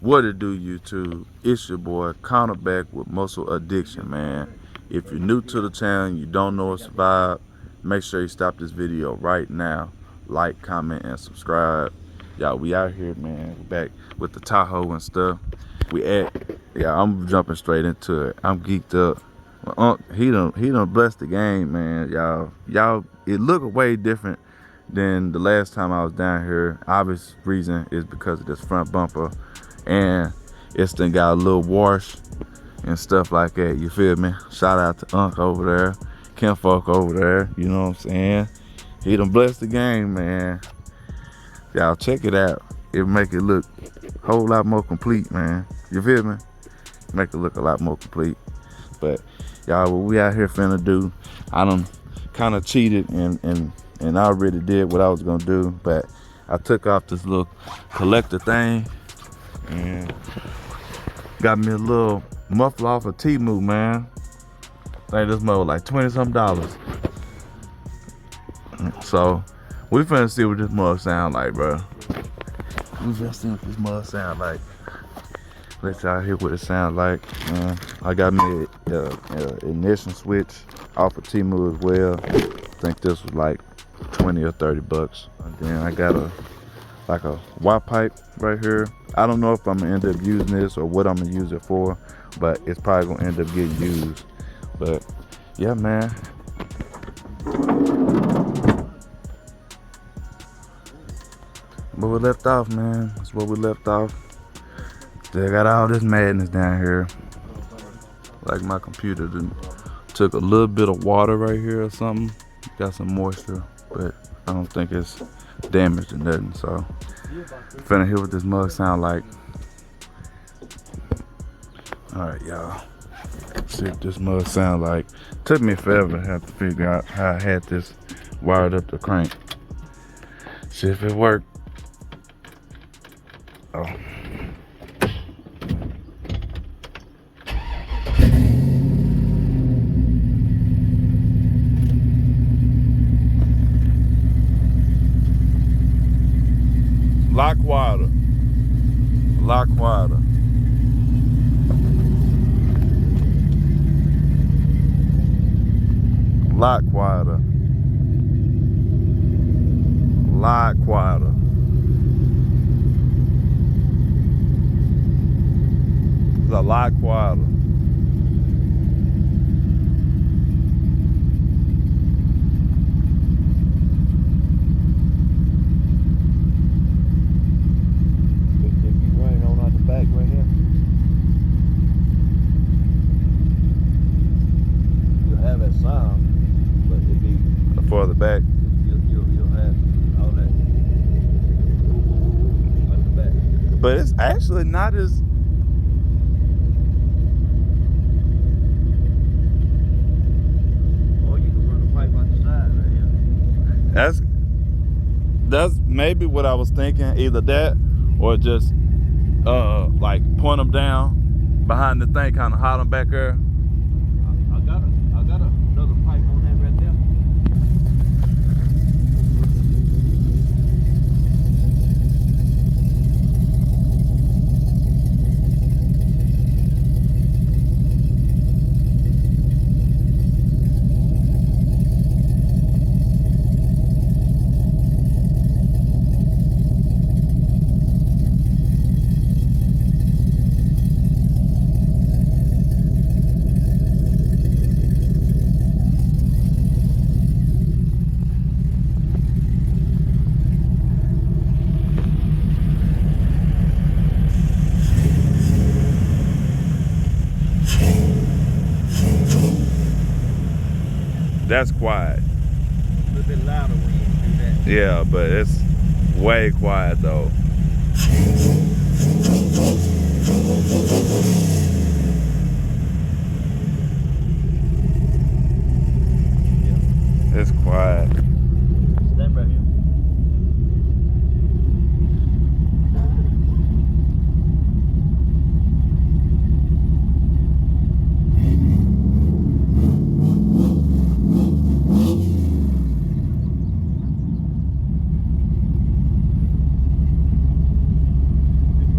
What it do, YouTube? It's your boy, Counterback with Muscle Addiction, man. If you're new to the channel and you don't know what's vibe, make sure you stop this video right now. Like, comment, and subscribe. Y'all, we out here, man. We're back with the Tahoe and stuff. I'm jumping straight into it. I'm geeked up. He done blessed the game, man. Y'all, it look way different than the last time I was down here. Obvious reason is because of this front bumper, and it's done got a little wash and stuff like that. You feel me? Shout out to Unc over there, Kim Folk over there. You know what I'm saying? He done blessed the game, man. Y'all check it out. It make it look a whole lot more complete, man. You feel me? Make it look a lot more complete. But y'all, what we out here finna do, I done kind of cheated and I already did what I was gonna do, but I took off this little collector thing and got me a little muffler off of TEMU, man. I think this mug was like $20-something. So we finna see what this mug sound like, bro. We finna see what this mug sound like. Let y'all hear what it sound like, man. I got me a ignition switch off of TEMU as well. I think this was like 20 or 30 bucks. And then I got a Y pipe right here. I don't know if I'm gonna end up using this or what I'm gonna use it for, but it's probably gonna end up getting used. But yeah, man. Where we left off, man. That's where we left off. Still got all this madness down here. Like my computer took a little bit of water right here or something. Got some moisture, but I don't think it's damaged or nothing. So finna hear what this mug sound like. Alright, y'all. See what this mug sound like. Took me forever to have to figure out how I had this wired up the crank. See if it worked. Oh. Lock water. Lock water. Lock water. Lock water. It's a lock water. For the back. You'll have all that on the back. But it's actually not as... Or you can run a pipe out the side right here. That's maybe what I was thinking. Either that or just like point them down behind the thing, kind of hide them back there. I got another pipe on that right there. That's quiet. A little bit louder when you do that. Yeah, but it's way quiet though. It's quiet. Stand right here.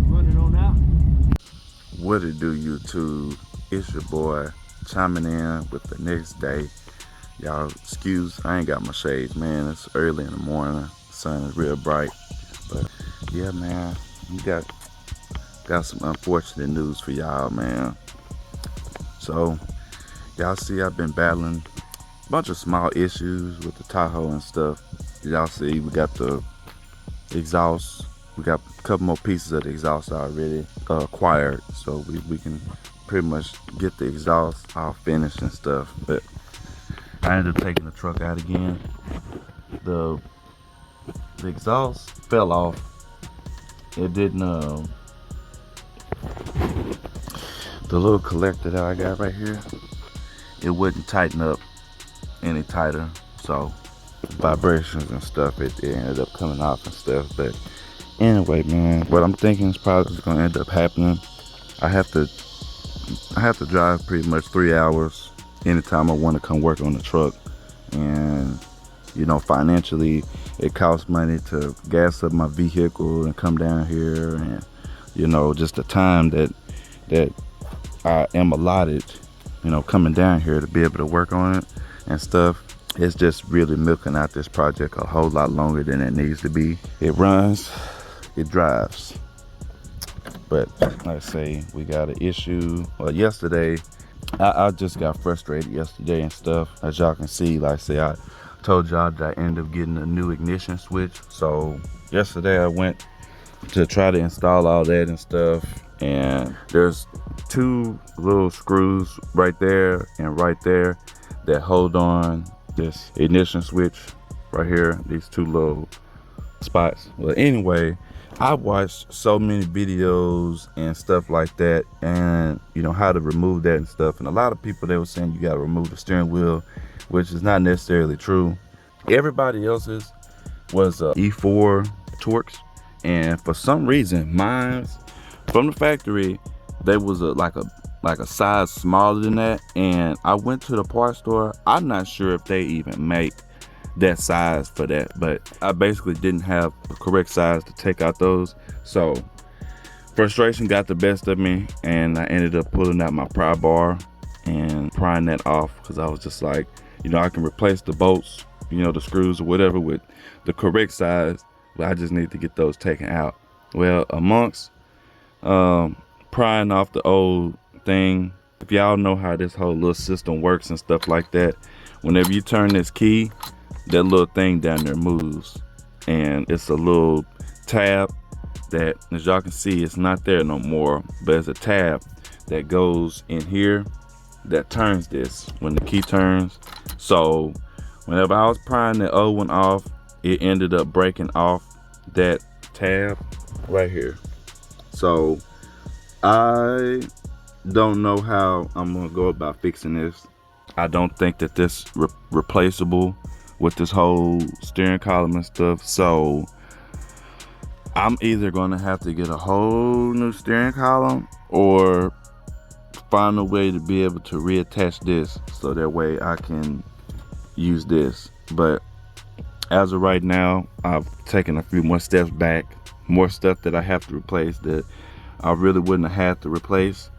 Run it on out. What it do, YouTube? It's your boy chiming in with the next day. Y'all, excuse, I ain't got my shades, man. It's early in the morning. The sun is real bright. But yeah, man, we got some unfortunate news for y'all, man. So y'all see, I've been battling a bunch of small issues with the Tahoe and stuff. Y'all see, we got the exhaust. We got a couple more pieces of the exhaust already acquired, so we can pretty much get the exhaust all finished and stuff. But I ended up taking the truck out again. The exhaust fell off. It didn't. The little collector that I got right here, it wouldn't tighten up any tighter. So vibrations and stuff, it ended up coming off and stuff. But anyway, man, what I'm thinking is probably just gonna end up happening. I have to drive pretty much 3 hours anytime I want to come work on the truck, and you know, financially it costs money to gas up my vehicle and come down here, and you know, just the time that I am allotted, you know, coming down here to be able to work on it and stuff. It's just really milking out this project a whole lot longer than it needs to be. It runs, it drives. But like I say, we got an issue. Well, yesterday, I just got frustrated yesterday and stuff. As y'all can see, like I say, I told y'all that I ended up getting a new ignition switch. So yesterday I went to try to install all that and stuff. And there's two little screws right there and right there that hold on this ignition switch right here, these two little spots. Well, anyway, I watched so many videos and stuff like that, and you know how to remove that and stuff. And a lot of people, they were saying you got to remove the steering wheel, which is not necessarily true. Everybody else's was E4 Torx, and for some reason mine's from the factory, they was like a size smaller than that. And I went to the parts store. I'm not sure if they even make that size for that, but I basically didn't have the correct size to take out those. So frustration got the best of me, and I ended up pulling out my pry bar and prying that off, because I was just like, you know, I can replace the bolts, you know, the screws or whatever with the correct size, but I just need to get those taken out. Well, amongst prying off the old thing, if y'all know how this whole little system works and stuff like that, whenever you turn this key, that little thing down there moves, and it's a little tab that, as y'all can see, it's not there no more, but it's a tab that goes in here that turns this when the key turns. So whenever I was prying the old one off, it ended up breaking off that tab right here. So I don't know how I'm gonna go about fixing this. I don't think that this replaceable with this whole steering column and stuff. So I'm either gonna have to get a whole new steering column or find a way to be able to reattach this so that way I can use this. But as of right now, I've taken a few more steps back, more stuff that I have to replace that I really wouldn't have had to replace.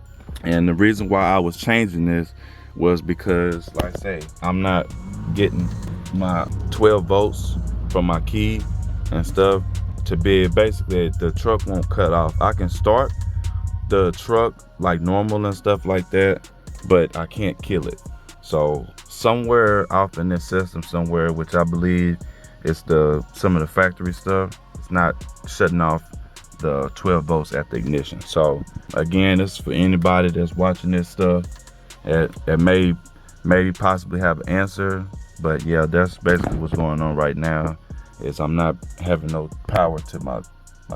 And the reason why I was changing this was because, like I say, I'm not getting my 12 volts from my key and stuff to be, basically the truck won't cut off. I can start the truck like normal and stuff like that, but I can't kill it. So somewhere off in this system somewhere, which I believe is some of the factory stuff, it's not shutting off the 12 volts at the ignition. So again, this is for anybody that's watching this stuff that may possibly have an answer. But yeah, that's basically what's going on right now, is I'm not having no power to my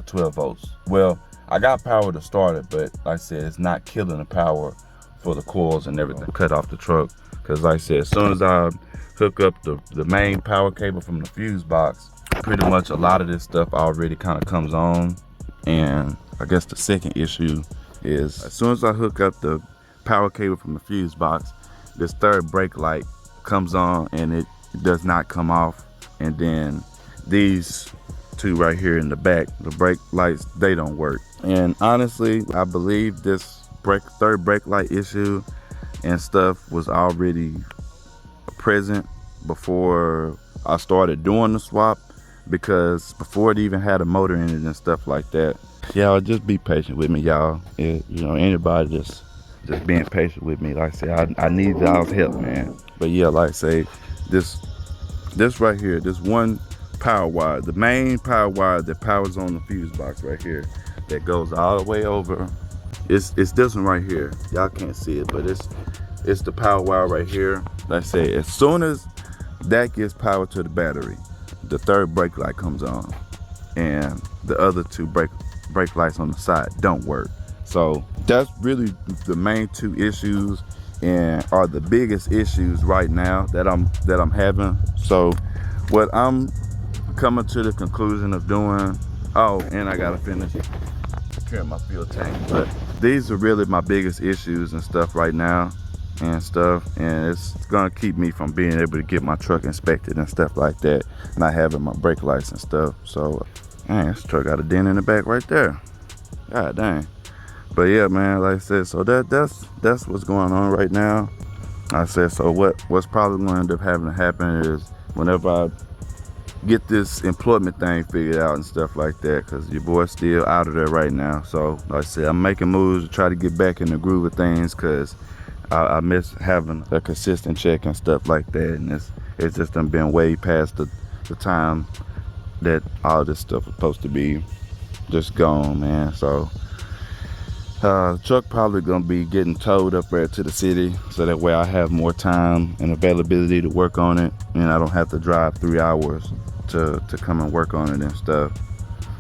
12 volts. Well, I got power to start it, but like I said, it's not killing the power for the coils and everything. Cut off the truck, because like I said, as soon as I hook up the main power cable from the fuse box, pretty much a lot of this stuff already kind of comes on. And I guess the second issue is, as soon as I hook up the power cable from the fuse box, this third brake light comes on and it does not come off. And then these two right here in the back, the brake lights, they don't work. And honestly, I believe this third brake light issue and stuff was already present before I started doing the swap, because before it even had a motor in it and stuff like that. Y'all just be patient with me, y'all. You know, anybody just being patient with me. Like I say, I need y'all's help, man. But yeah, like I say, this right here, this one power wire, the main power wire that powers on the fuse box right here, that goes all the way over. It's this one right here. Y'all can't see it, but it's the power wire right here. Like I say, as soon as that gives power to the battery, the third brake light comes on, and the other two brake lights on the side don't work. So that's really the main two issues, and are the biggest issues right now that I'm having. So what I'm coming to the conclusion of doing, oh, and I gotta finish carrying my fuel tank, but these are really my biggest issues and stuff right now and stuff, and it's gonna keep me from being able to get my truck inspected and stuff like that, not having my brake lights and stuff. So man, this truck got a dent in the back right there. God dang. But yeah, man, like I said, so that's what's going on right now. I said, so what's probably going to end up having to happen is whenever I get this employment thing figured out and stuff like that, because your boy's still out of there right now. So like I said, I'm making moves to try to get back in the groove of things, because I miss having a consistent check and stuff like that, and it's just done been way past the time that all this stuff was supposed to be just gone, man. So the truck probably gonna be getting towed up there to the city, so that way I have more time and availability to work on it, and I don't have to drive 3 hours to come and work on it and stuff.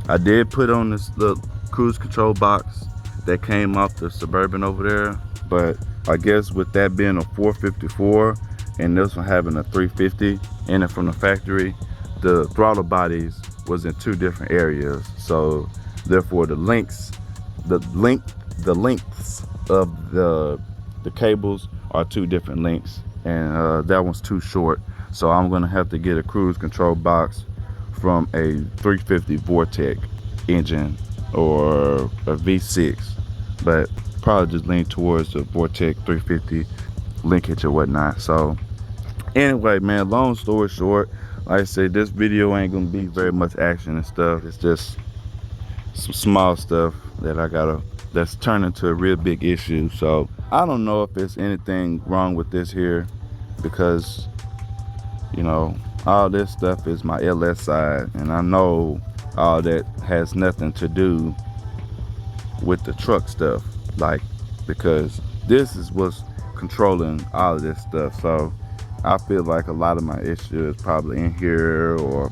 I did put on this little cruise control box that came off the Suburban over there, but I guess with that being a 454 and this one having a 350 in it from the factory, the throttle bodies was in two different areas. So therefore the lengths of the cables are two different lengths, and that one's too short. So I'm gonna have to get a cruise control box from a 350 Vortec engine or a V6, but probably just lean towards the Vortec 350 linkage or whatnot. So anyway, man, long story short, like I said, this video ain't gonna be very much action and stuff. It's just some small stuff that that's turned into a real big issue. So I don't know if there's anything wrong with this here, because you know, all this stuff is my LS side, and I know all that has nothing to do with the truck stuff, like, because this is what's controlling all of this stuff. So I feel like a lot of my issue is probably in here, or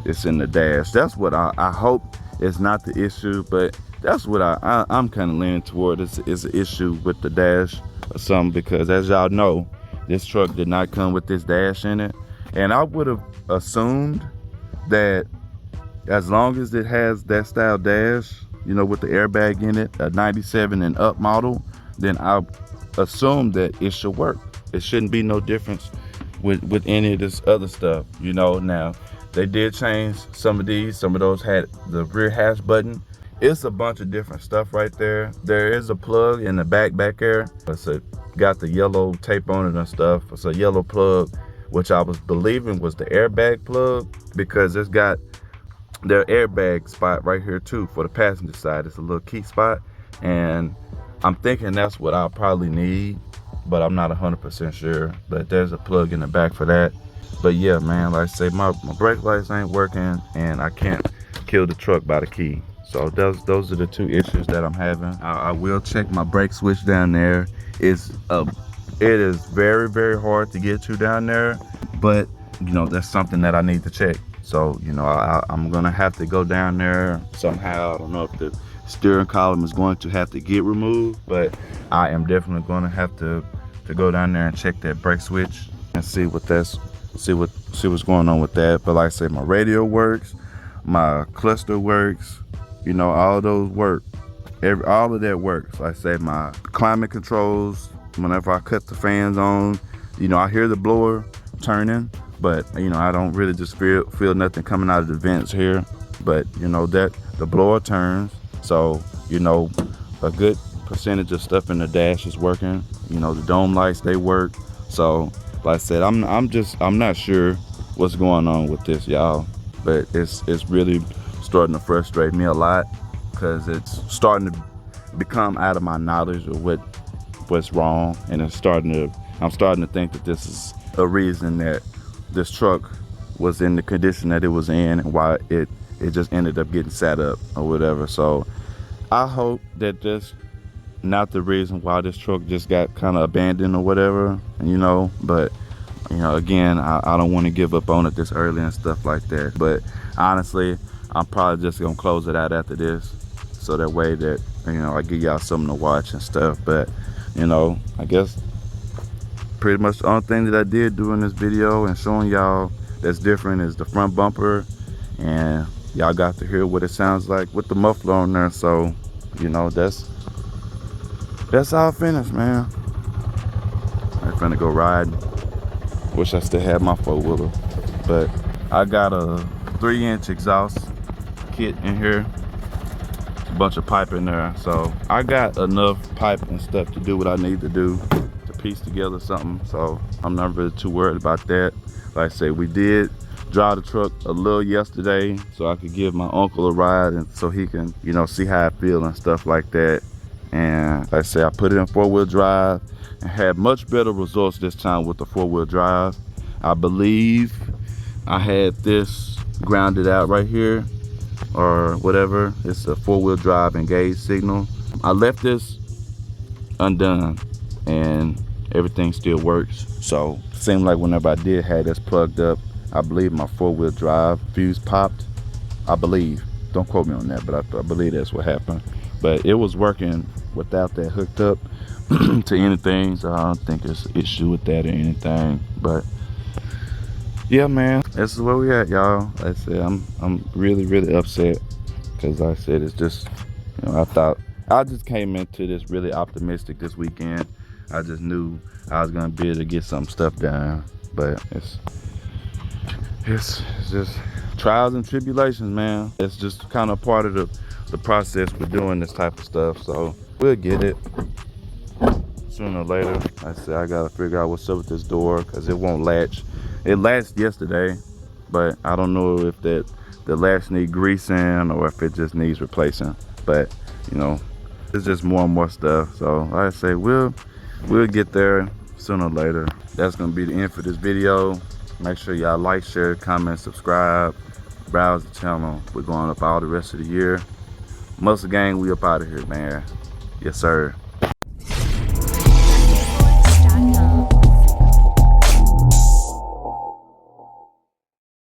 it's in the dash. That's what I hope it's not the issue, but that's what I'm kind of leaning toward. Is an issue with the dash or something, because as y'all know, this truck did not come with this dash in it, and I would have assumed that as long as it has that style dash, you know, with the airbag in it, a 97 and up model, then I assume that it should work. It shouldn't be no difference with any of this other stuff, you know. Now they did change some of these. Some of those had the rear hatch button. It's a bunch of different stuff right there. There is a plug in the back there. It's got the yellow tape on it and stuff. It's a yellow plug, which I was believing was the airbag plug, because it's got their airbag spot right here too for the passenger side. It's a little key spot, and I'm thinking that's what I'll probably need, but I'm not 100% sure. But there's a plug in the back for that. But yeah, man, like I say, my brake lights ain't working, and I can't kill the truck by the key. So those are the two issues that I'm having. I will check my brake switch down there. It is very, very hard to get to down there, but you know, that's something that I need to check. So you know, I'm gonna have to go down there somehow. I don't know if the steering column is going to have to get removed, but I am definitely going to have to go down there and check that brake switch and see what's going on with that. But like I said, my radio works, my cluster works, you know, all those work. All of that works. Like I said, my climate controls, whenever I cut the fans on, you know, I hear the blower turning, but you know, I don't really just feel nothing coming out of the vents here. But you know that the blower turns, so you know, a good percentage of stuff in the dash is working. You know, the dome lights, they work. So like I said, I'm not sure what's going on with this, y'all, but it's really starting to frustrate me a lot because it's starting to become out of my knowledge of what's wrong, and I'm starting to think that this is a reason that this truck was in the condition that it was in and why it just ended up getting sat up or whatever. So I hope that this not the reason why this truck just got kind of abandoned or whatever, you know. But you know, again, I don't want to give up on it this early and stuff like that. But honestly, I'm probably just gonna close it out after this, so that way that, you know, I give y'all something to watch and stuff. But you know, I guess pretty much the only thing that I did do in this video and showing y'all that's different is the front bumper, and y'all got to hear what it sounds like with the muffler on there. So you know, that's all finished, man. I'm finna go ride. Wish I still had my 4-wheeler, but I got a 3-inch exhaust kit in here, a bunch of pipe in there, so I got enough pipe and stuff to do what I need to do to piece together something. So I'm not really too worried about that. Like I say, we did drive the truck a little yesterday so I could give my uncle a ride and so he can, you know, see how I feel and stuff like that. And like I say, I put it in 4-wheel drive and had much better results this time with the 4-wheel drive. I believe I had this grounded out right here or whatever. It's a 4-wheel drive engage signal. I left this undone and everything still works. So it seemed like whenever I did have this plugged up, I believe my 4-wheel drive fuse popped. I believe, don't quote me on that, but I believe that's what happened. But it was working without that hooked up to anything, so I don't think it's an issue with that or anything. But yeah, man, this is where we at, y'all. Like I said, I'm really upset because like I said, it's just, you know, I just came into this really optimistic this weekend. I just knew I was gonna be able to get some stuff done, but it's just trials and tribulations, man. It's just kind of part of the process with doing this type of stuff. So we'll get it sooner or later. Like I said, I gotta figure out what's up with this door because it won't latch. It latched yesterday, but I don't know if the latch needs greasing or if it just needs replacing. But you know, it's just more and more stuff. So like I say, we'll get there sooner or later. That's gonna be the end for this video. Make sure y'all like, share, comment, subscribe, browse the channel. We're going up all the rest of the year. Muscle Gang, we up out of here, man. Yes, sir.